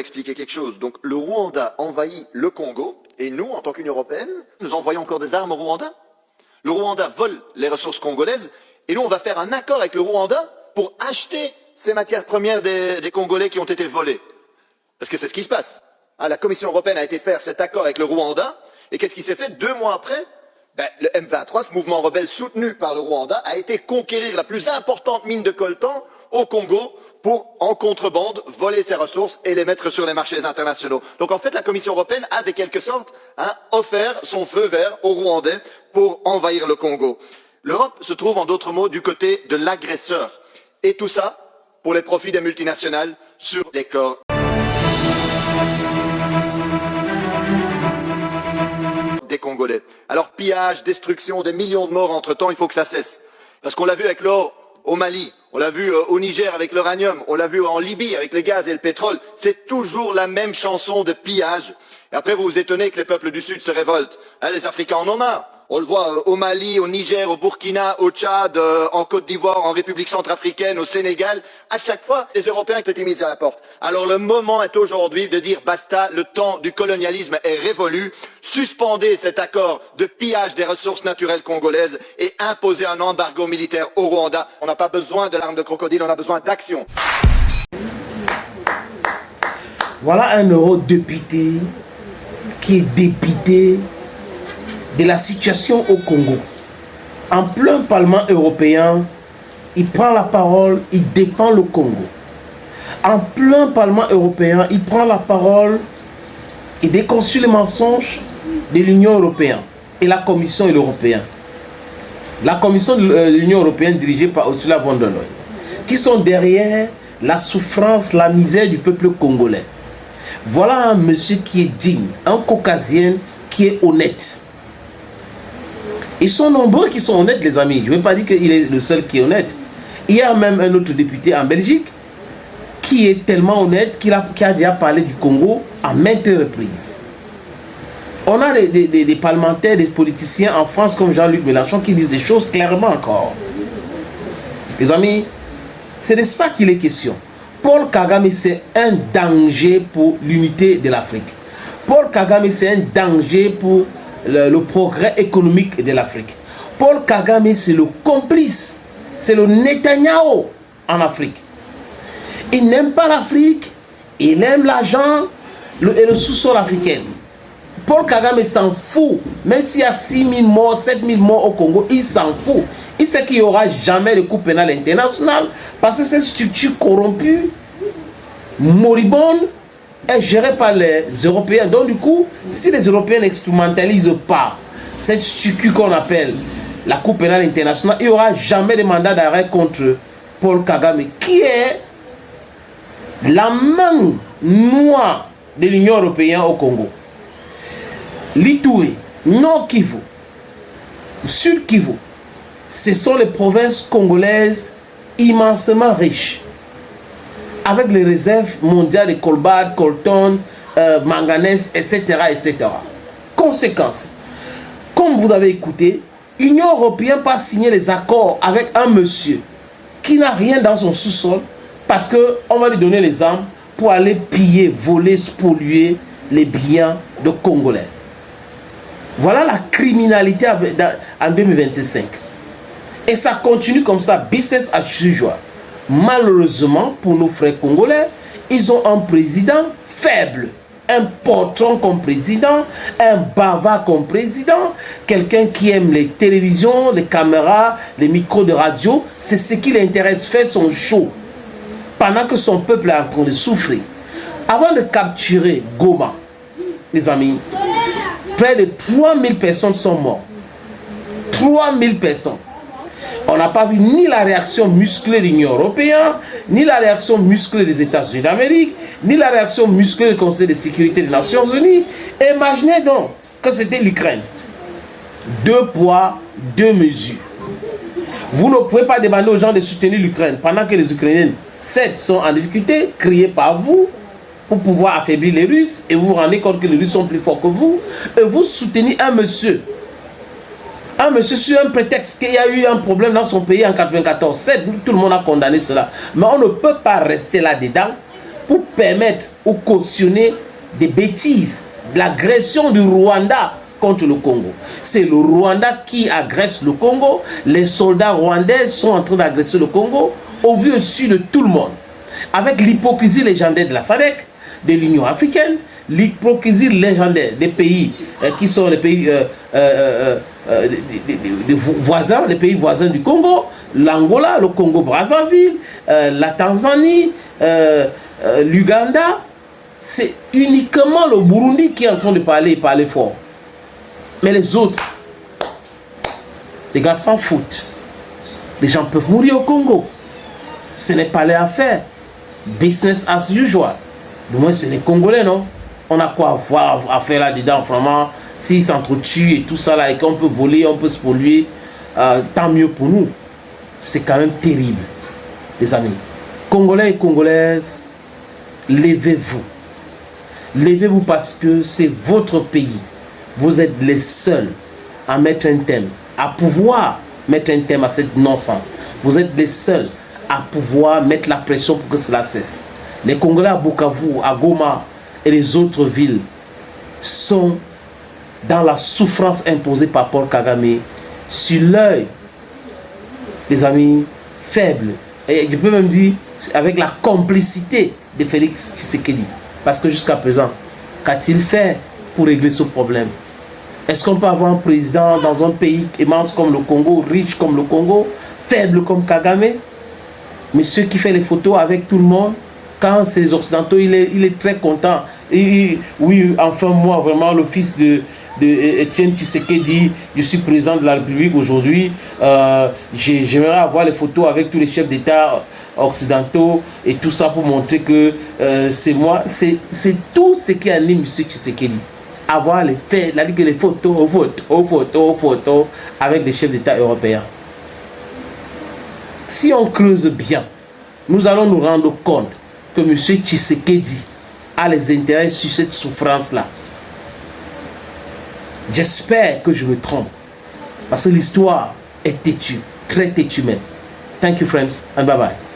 expliquer quelque chose. Donc le Rwanda envahit le Congo, et nous, en tant qu'Union européenne, nous envoyons encore des armes au Rwanda. Le Rwanda vole les ressources congolaises, et nous, on va faire un accord avec le Rwanda pour acheter ces matières premières des Congolais qui ont été volées. Parce que c'est ce qui se passe. Hein, la Commission européenne a été faire cet accord avec le Rwanda, et qu'est-ce qui s'est fait 2 mois après? Le M23, ce mouvement rebelle soutenu par le Rwanda, a été conquérir la plus importante mine de coltan au Congo pour, en contrebande, voler ses ressources et les mettre sur les marchés internationaux. Donc en fait, la Commission européenne a, de quelque sorte, offert son feu vert aux Rwandais pour envahir le Congo. L'Europe se trouve, en d'autres mots, du côté de l'agresseur. Et tout ça pour les profits des multinationales sur les corps des Congolais. Alors pillage, destruction, des millions de morts entre-temps, il faut que ça cesse. Parce qu'on l'a vu avec l'or au Mali, on l'a vu au Niger avec l'uranium, on l'a vu en Libye avec le gaz et le pétrole. C'est toujours la même chanson de pillage. Et après vous vous étonnez que les peuples du Sud se révoltent. Hein, les Africains en ont marre. On le voit au Mali, au Niger, au Burkina, au Tchad, en Côte d'Ivoire, en République centrafricaine, au Sénégal. À chaque fois, les Européens qui étaient mis à la porte. Alors le moment est aujourd'hui de dire basta, le temps du colonialisme est révolu. Suspendez cet accord de pillage des ressources naturelles congolaises et imposez un embargo militaire au Rwanda. On n'a pas besoin de l'arme de crocodile, on a besoin d'action. Voilà un eurodéputé qui est dépité de la situation au Congo. En plein Parlement européen, il prend la parole, il défend le Congo. En plein Parlement européen, il prend la parole et déconstruit les mensonges de l'Union européenne et la Commission européenne. La Commission de l'Union européenne dirigée par Ursula von der Leyen, qui sont derrière la souffrance, la misère du peuple congolais. Voilà un monsieur qui est digne, un caucasien qui est honnête. Ils sont nombreux qui sont honnêtes, les amis. Je ne veux pas dire qu'il est le seul qui est honnête. Il y a même un autre député en Belgique qui est tellement honnête qui a déjà parlé du Congo à maintes reprises. On a des parlementaires, des politiciens en France comme Jean-Luc Mélenchon qui disent des choses clairement encore. Les amis, c'est de ça qu'il est question. Paul Kagame, c'est un danger pour l'unité de l'Afrique. Paul Kagame, c'est un danger pour le progrès économique de l'Afrique. Paul Kagame, c'est le complice, c'est le Netanyahu en Afrique. Il n'aime pas l'Afrique, il aime l'argent et le sous-sol africain. Paul Kagame s'en fout, même s'il y a 6 000 morts, 7 000 morts au Congo, il s'en fout. Il sait qu'il n'y aura jamais de Cour pénale internationale parce que cette structure corrompue, moribonde, est gérée par les Européens. Donc du coup, si les Européens n'instrumentalisent pas cette structure qu'on appelle la Cour pénale internationale, il n'y aura jamais de mandat d'arrêt contre Paul Kagame, qui est la main noire de l'Union européenne au Congo. L'Ituri, Nord Kivu, Sud Kivu, ce sont les provinces congolaises immensément riches, avec les réserves mondiales de colbart, coltan, manganèse, etc., etc. Conséquence, comme vous avez écouté, l'Union européenne pas signer les accords avec un monsieur qui n'a rien dans son sous-sol parce qu'on va lui donner les armes pour aller piller, voler, spolier les biens de Congolais. Voilà la criminalité en 2025. Et ça continue comme ça, business as usual. Malheureusement, pour nos frères congolais, ils ont un président faible, un patron comme président, un bavard comme président, quelqu'un qui aime les télévisions, les caméras, les micros de radio. C'est ce qui l'intéresse, faire son show, pendant que son peuple est en train de souffrir. Avant de capturer Goma, les amis, près de 3000 personnes sont mortes. 3000 personnes. On n'a pas vu ni la réaction musclée de l'Union européenne, ni la réaction musclée des États-Unis d'Amérique, ni la réaction musclée du Conseil de sécurité des Nations Unies. Imaginez donc que c'était l'Ukraine. 2 poids, 2 mesures. Vous ne pouvez pas demander aux gens de soutenir l'Ukraine pendant que les Ukrainiens, certes, sont en difficulté, créés par vous, pour pouvoir affaiblir les Russes, et vous vous rendez compte que les Russes sont plus forts que vous, et vous soutenez un monsieur sur un prétexte qu'il y a eu un problème dans son pays en 94. Tout le monde a condamné cela. Mais on ne peut pas rester là-dedans pour permettre ou cautionner des bêtises, de l'agression du Rwanda contre le Congo. C'est le Rwanda qui agresse le Congo. Les soldats rwandais sont en train d'agresser le Congo au vu au-dessus de tout le monde. Avec l'hypocrisie légendaire de la SADC, de l'Union africaine, l'hypocrisie légendaire des pays qui sont les pays voisins, les pays voisins du Congo, l'Angola, le Congo-Brazzaville, la Tanzanie, l'Uganda. C'est uniquement le Burundi qui est en train de parler et parler fort. Mais les autres, les gars s'en foutent. Les gens peuvent mourir au Congo. Ce n'est pas leur affaire. Business as usual. Du moins, c'est les Congolais, non? On a quoi à faire là-dedans, vraiment. S'ils s'entretuent et tout ça, là, et qu'on peut voler, on peut se polluer, tant mieux pour nous. C'est quand même terrible, les amis. Congolais et Congolaises, levez-vous. Levez-vous parce que c'est votre pays. Vous êtes les seuls à mettre un thème, à pouvoir mettre un thème à cette non-sens. Vous êtes les seuls à pouvoir mettre la pression pour que cela cesse. Les Congolais à Bukavu, à Goma et les autres villes sont dans la souffrance imposée par Paul Kagame sur l'œil, les amis, faibles. Et je peux même dire avec la complicité de Félix Tshisekedi. Parce que jusqu'à présent, qu'a-t-il fait pour régler ce problème? Est-ce qu'on peut avoir un président dans un pays immense comme le Congo, riche comme le Congo, faible comme Kagame? Monsieur qui fait les photos avec tout le monde, quand c'est les Occidentaux, il est très content. Et, oui, enfin moi, vraiment, le fils de Etienne Tshisekedi, je suis président de la République aujourd'hui. J'aimerais avoir les photos avec tous les chefs d'État occidentaux et tout ça pour montrer que c'est moi. C'est tout ce qui anime M. Tshisekedi. Avoir les faits, les photos, photos avec des chefs d'État européens. Si on creuse bien, nous allons nous rendre compte que M. Tshisekedi a les intérêts sur cette souffrance-là. J'espère que je me trompe. Parce que l'histoire est têtue, très têtue même. Thank you friends and bye bye.